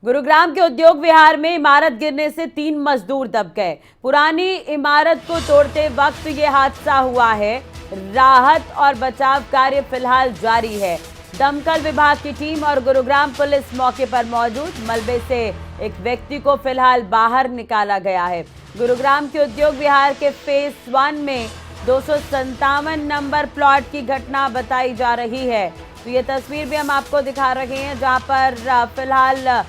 गुरुग्राम के उद्योग विहार में इमारत गिरने से 3 मजदूर दब गए। पुरानी इमारत को तोड़ते वक्त ये हादसा हुआ है। राहत और बचाव कार्य फिलहाल जारी है। दमकल विभाग की टीम और गुरुग्राम पुलिस मौके पर मौजूद। मलबे से एक व्यक्ति को फिलहाल बाहर निकाला गया है। गुरुग्राम के उद्योग विहार के फेज 1 में 257 नंबर प्लॉट की घटना बताई जा रही है। तो ये तस्वीर भी हम आपको दिखा रहे हैं जहां पर फिलहाल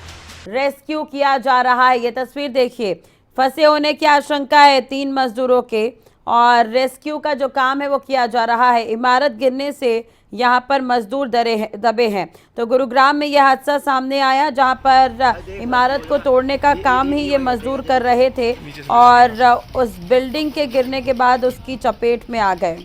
रेस्क्यू किया जा रहा है। ये तस्वीर देखिए, फंसे होने की आशंका है 3 मजदूरों के और रेस्क्यू का जो काम है वो किया जा रहा है। इमारत गिरने से यहाँ पर मजदूर दबे हैं। तो गुरुग्राम में यह हादसा सामने आया जहाँ पर इमारत को तोड़ने का काम ही ये मजदूर कर रहे थे और उस बिल्डिंग के गिरने के बाद उसकी चपेट में आ गए।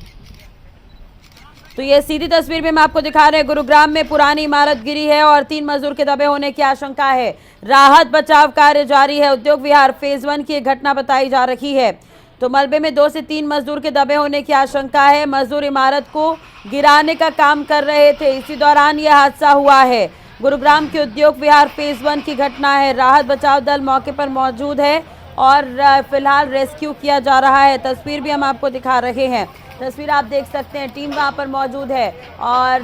तो ये सीधी तस्वीर में हम आपको दिखा रहे हैं। गुरुग्राम में पुरानी इमारत गिरी है और 3 मजदूर के दबे होने की आशंका है। राहत बचाव कार्य जारी है। उद्योग विहार फेज 1 की एक घटना बताई जा रही है। तो मलबे में 2 से 3 मजदूर के दबे होने की आशंका है। मजदूर इमारत को गिराने का काम कर रहे थे, इसी दौरान यह हादसा हुआ है। गुरुग्राम के उद्योग विहार फेज 1 की घटना है। राहत बचाव दल मौके पर मौजूद है और फिलहाल रेस्क्यू किया जा रहा है। तस्वीर भी हम आपको दिखा रहे हैं। तस्वीर आप देख सकते हैं, टीम वहां पर मौजूद है और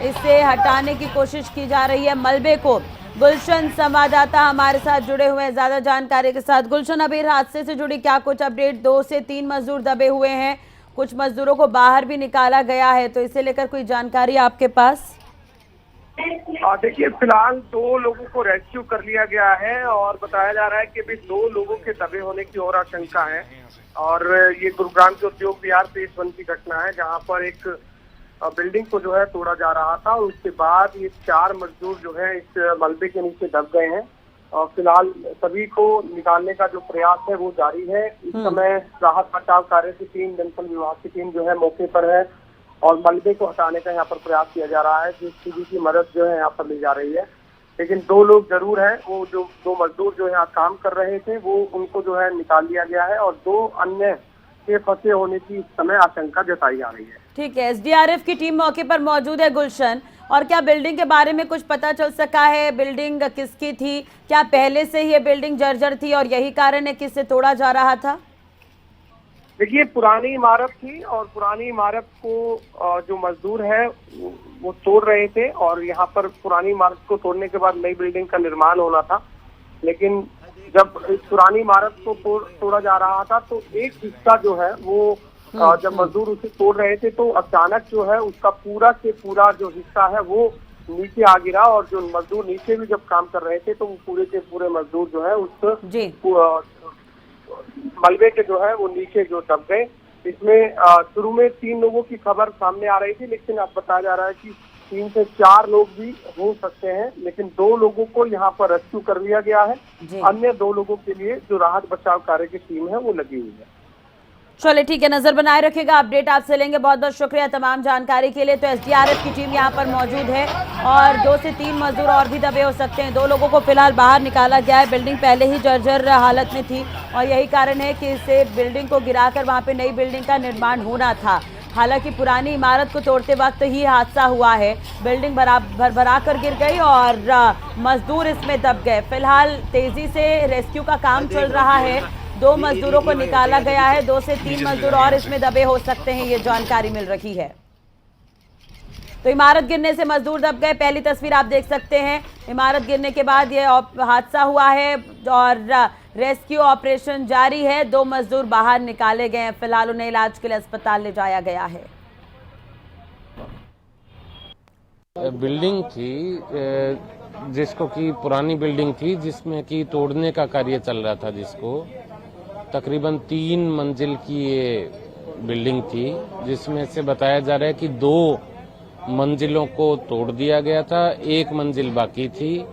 इसे हटाने की कोशिश की जा रही है मलबे को। गुलशन संवाददाता हमारे साथ जुड़े हुए हैं ज्यादा जानकारी के साथ। गुलशन, अभी हादसे से जुड़ी क्या कुछ अपडेट? 2 से 3 मजदूर दबे हुए हैं, कुछ मजदूरों को बाहर भी निकाला गया है, तो इसे लेकर कोई जानकारी आपके पास? देखिए, फिलहाल 2 लोगों को रेस्क्यू कर लिया गया है और बताया जा रहा है कि अभी 2 लोगों के दबे होने की और आशंका है। और ये गुरुग्राम के उद्योग विहार फेज 1 की घटना है जहां पर एक बिल्डिंग को जो है तोड़ा जा रहा था और उसके बाद ये 4 मजदूर जो है इस मलबे के नीचे दब गए हैं और फिलहाल सभी को निकालने का जो प्रयास है वो जारी है। इस समय राहत बचाव कार्य की टीम, दमकल विभाग की टीम जो है मौके पर है और मलबे को हटाने का यहाँ पर प्रयास किया जा रहा है। जेसीबी की मदद जो है यहाँ पर ली जा रही है, लेकिन 2 लोग जरूर हैं, वो जो 2 मजदूर जो यहाँ काम कर रहे थे वो उनको जो है निकाल लिया गया है और 2 अन्य के फंसे होने की इस समय आशंका जताई जा रही है। ठीक है, एसडीआरएफ की टीम मौके पर मौजूद है। गुलशन, और क्या बिल्डिंग के बारे में कुछ पता चल सका है? बिल्डिंग किसकी थी? क्या पहले से ही ये बिल्डिंग जर्जर थी और यही कारण है कि इसे तोड़ा जा रहा था? देखिए, पुरानी इमारत थी और पुरानी इमारत को जो मजदूर है वो तोड़ रहे थे और यहाँ पर पुरानी इमारत को तोड़ने के बाद नई बिल्डिंग का निर्माण होना था। लेकिन जब इस पुरानी इमारत को तोड़ा जा रहा था तो एक हिस्सा जो है वो जब मजदूर उसे तोड़ रहे थे तो अचानक जो है उसका पूरा से पूरा जो हिस्सा है वो नीचे आ गिरा और जो मजदूर नीचे भी जब काम कर रहे थे तो वो पूरे के पूरे मजदूर जो है उस मलबे के जो है वो नीचे जो दब गए। इसमें शुरू में 3 लोगों की खबर सामने आ रही थी, लेकिन अब बताया जा रहा है कि 3 से 4 लोग भी हो सकते हैं, लेकिन 2 लोगों को यहाँ पर रेस्क्यू कर लिया गया है। अन्य 2 लोगों के लिए जो राहत बचाव कार्य की टीम है वो लगी हुई है। चलिए ठीक है, नजर बनाए रखेगा, अपडेट आपसे लेंगे। बहुत बहुत शुक्रिया तमाम जानकारी के लिए। तो एसडीआरएफ की टीम यहाँ पर मौजूद है और 2 से 3 मजदूर और भी दबे हो सकते हैं। 2 लोगों को फिलहाल बाहर निकाला गया है। बिल्डिंग पहले ही जर्जर हालत में थी और यही कारण है कि इसे बिल्डिंग को गिराकर वहाँ पे नई बिल्डिंग का निर्माण होना था। हालांकि पुरानी इमारत को तोड़ते वक्त ही हादसा हुआ है। बिल्डिंग भरा कर गिर गई और मजदूर इसमें दब गए। फिलहाल तेजी से रेस्क्यू का काम चल रहा है। 2 मजदूरों को निकाला गया है। 2 से 3 मजदूर और इसमें दबे हो सकते हैं, ये जानकारी मिल रही है। तो इमारत गिरने से मजदूर दब गए। पहली तस्वीर आप देख सकते हैं, इमारत गिरने के बाद ये हादसा हुआ है और रेस्क्यू ऑपरेशन जारी है। 2 मजदूर बाहर निकाले गए हैं। फिलहाल उन्हें इलाज के लिए अस्पताल ले जाया गया है। बिल्डिंग थी जिसको कि पुरानी बिल्डिंग थी जिसमें कि तोड़ने का कार्य चल रहा था, जिसको तकरीबन 3 मंजिल की ये बिल्डिंग थी, जिसमें से बताया जा रहा है कि 2 मंजिलों को तोड़ दिया गया था, 1 मंजिल बाकी थी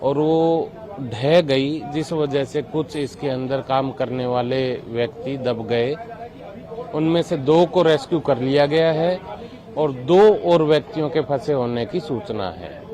और वो ढह गई, जिस वजह से कुछ इसके अंदर काम करने वाले व्यक्ति दब गए। उनमें से 2 को रेस्क्यू कर लिया गया है और 2 और व्यक्तियों के फंसे होने की सूचना है।